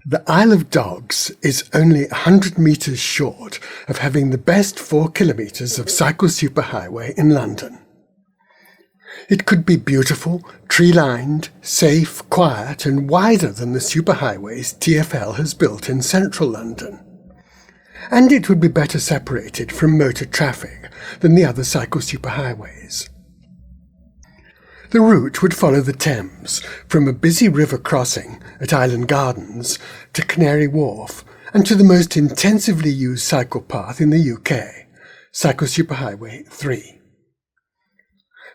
The Isle of Dogs is only 100 metres short of having the best 4 kilometres of cycle superhighway in London. It could be beautiful, tree-lined, safe, quiet and wider than the superhighways TfL has built in central London. And it would be better separated from motor traffic than the other cycle superhighways. The route would follow the Thames from a busy river crossing at Island Gardens to Canary Wharf and to the most intensively used cycle path in the UK, Cycle Superhighway 3.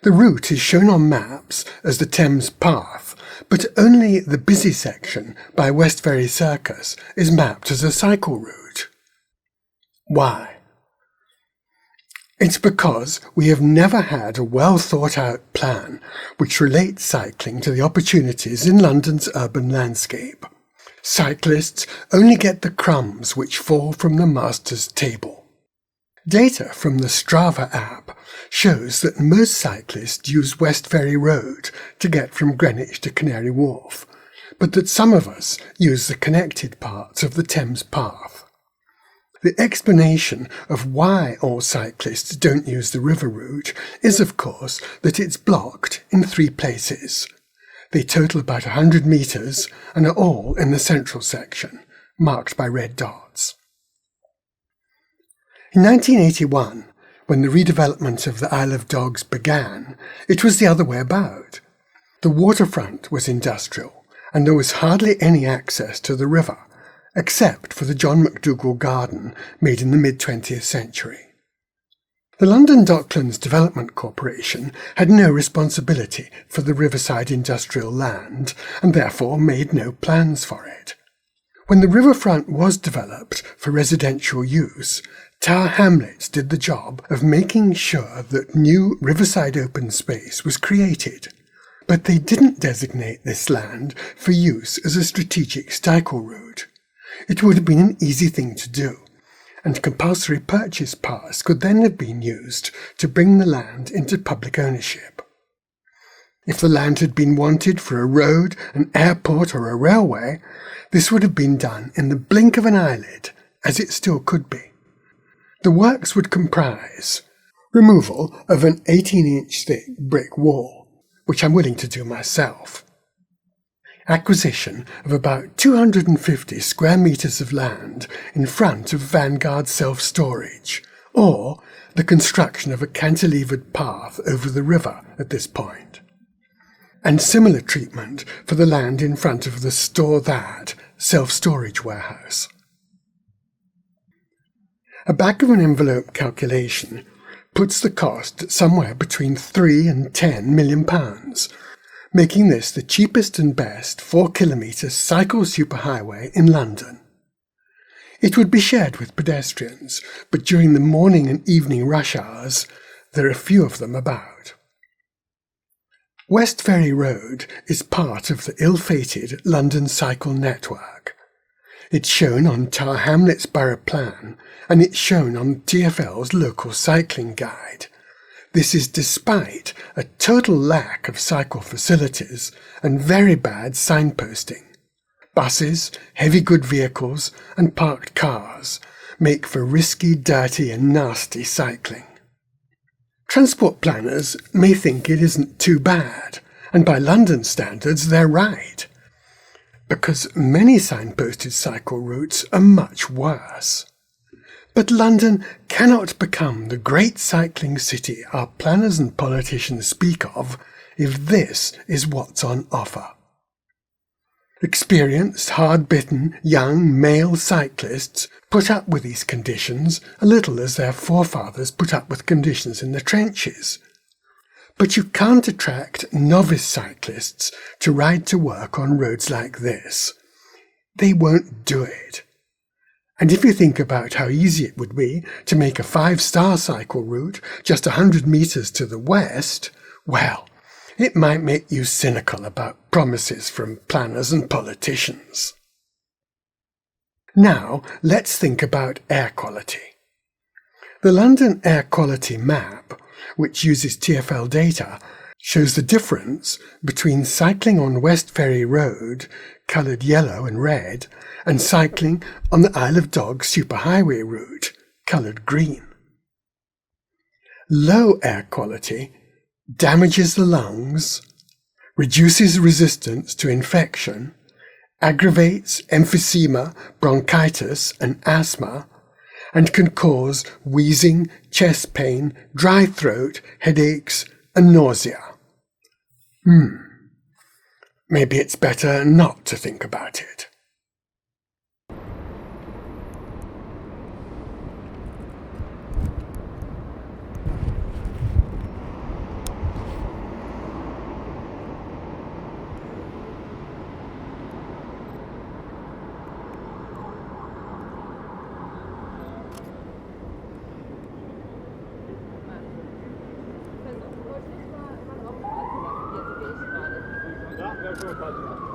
The route is shown on maps as the Thames Path, but only the busy section by West Ferry Circus is mapped as a cycle route. Why? It's because we have never had a well-thought-out plan which relates cycling to the opportunities in London's urban landscape. Cyclists only get the crumbs which fall from the master's table. Data from the Strava app shows that most cyclists use West Ferry Road to get from Greenwich to Canary Wharf, but that some of us use the connected parts of the Thames Path. The explanation of why all cyclists don't use the river route is, of course, that it's blocked in 3 places. They total about 100 metres and are all in the central section, marked by red dots. In 1981, when the redevelopment of the Isle of Dogs began, it was the other way about. The waterfront was industrial, and there was hardly any access to the river, except for the John McDougall Garden made in the mid-20th century. The London Docklands Development Corporation had no responsibility for the riverside industrial land and therefore made no plans for it. When the riverfront was developed for residential use, Tower Hamlets did the job of making sure that new riverside open space was created, but they didn't designate this land for use as a strategic cycle route. It would have been an easy thing to do, and compulsory purchase powers could then have been used to bring the land into public ownership. If the land had been wanted for a road, an airport or a railway, this would have been done in the blink of an eyelid, as it still could be. The works would comprise removal of an 18-inch thick brick wall, which I'm willing to do myself, acquisition of about 250 square metres of land in front of Vanguard self-storage, or the construction of a cantilevered path over the river at this point, and similar treatment for the land in front of the Store That self-storage warehouse. A back-of-an-envelope calculation puts the cost at somewhere between £3 and £10 million, making this the cheapest and best 4-kilometre cycle superhighway in London. It would be shared with pedestrians, but during the morning and evening rush hours, there are few of them about. West Ferry Road is part of the ill-fated London Cycle Network. It's shown on Tower Hamlets Borough Plan, and it's shown on TfL's local cycling guide. This is despite a total lack of cycle facilities and very bad signposting. Buses, heavy good vehicles and parked cars make for risky, dirty and nasty cycling. Transport planners may think it isn't too bad, and by London standards they're right, because many signposted cycle routes are much worse. But London cannot become the great cycling city our planners and politicians speak of if this is what's on offer. Experienced, hard-bitten, young male cyclists put up with these conditions a little as their forefathers put up with conditions in the trenches. But you can't attract novice cyclists to ride to work on roads like this. They won't do it. And if you think about how easy it would be to make a 5-star cycle route just 100 metres to the west, well, it might make you cynical about promises from planners and politicians. Now, let's think about air quality. The London Air Quality Map, which uses TfL data, shows the difference between cycling on West Ferry Road, coloured yellow and red, and cycling on the Isle of Dogs Superhighway route, coloured green. Low air quality damages the lungs, reduces resistance to infection, aggravates emphysema, bronchitis, and asthma, and can cause wheezing, chest pain, dry throat, headaches, and nausea. Maybe it's better not to think about it. Der Verkehr,